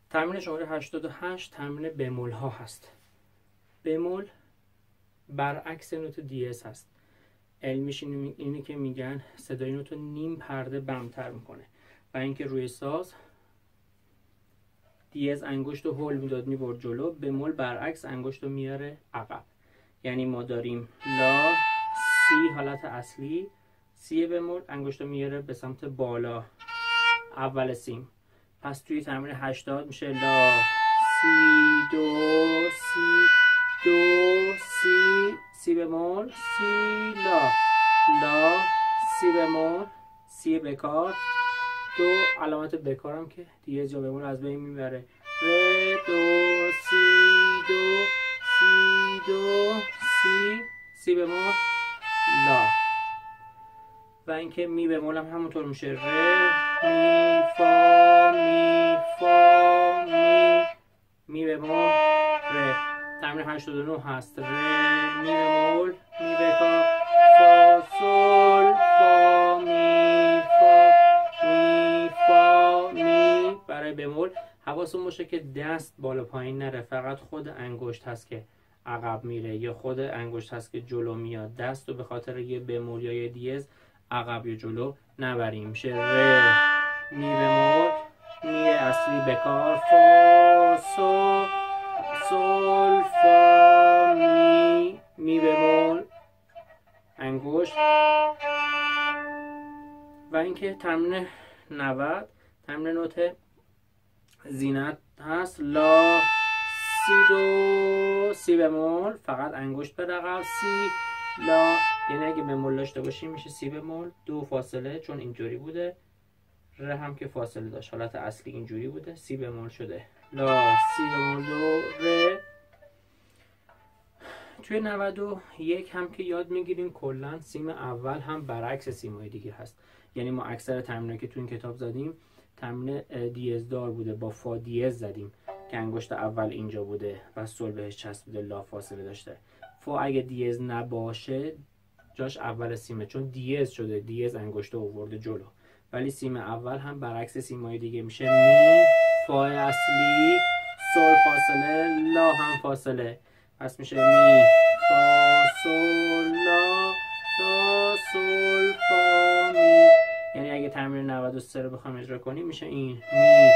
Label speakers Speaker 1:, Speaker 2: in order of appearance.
Speaker 1: تمرین شماره 88 تمرین بمول ها هست. بمول برعکس نوت دیез هست. علمیش اینه که میگن صدای نوت نیم پرده بمتر میکنه و اینکه روی ساز دیез انگشت رو هل میداد میبرد جلو، بمول برعکس انگشت رو میاره عقب. یعنی ما داریم لا سی حالت اصلی، سی بمول انگشت رو میاره به سمت بالا اول سیم. پس توی تمرین 80 میشه لا سی دو سی دو سی، سی بمول سی لا، لا سی بمول، سی بکار، دو علامت بکارم که دیез یا بمول از بین میبره، ره دو سی دو سی دو سی، سی بمول لا. و اینکه می بمول هم همونطور میشه ره می فا می فا می بمول ره. تمرین 89 هست. ره می بمول می بکار فا سول فا می فا می فا می. برای بمول حواستون باشه که دست بالا پایین نره، فقط خود انگشت هست که عقب میره یا خود انگشت هست که جلو میاد. دست رو به خاطر یه بمول یا یه دیез عقب یا جلو نبریم. میشه ره می بمول می اصلی بکار فا سول سول فا می، می بمول انگشت. و اینکه تمرین 90 تمرین نوت زینت هست. لا سی دو سی بمول فقط انگشت به رقب، سی لا. یعنی اگه بمول داشته باشیم میشه سی بمول دو فاصله، چون اینجوری بوده. ره هم که فاصله داشت، حالت اصلی اینجوری بوده، سی بمول شده لا سی بمول دو ره. توی 91 هم که یاد میگیریم کلا سیم اول هم برعکس سیمای دیگه هست. یعنی ما اکثر تمرینایی که تو این کتاب زدیم تمرین دیез دار بوده، با فا دیез زدیم که انگشت اول اینجا بوده و سول بهش چسبیده، لا فاصله داشته. فا اگه دیез نباشه جاش اول سیمه، چون دیез شده، دیез انگشت آورده جلو. ولی سیم اول هم برعکس سیمای دیگه میشه می فا اصلی سول فاصله لا هم فاصله. پس میشه می فا سول لا لا سول فا می. یعنی اگه تمرین 93 رو بخوام اجرا کنیم میشه این می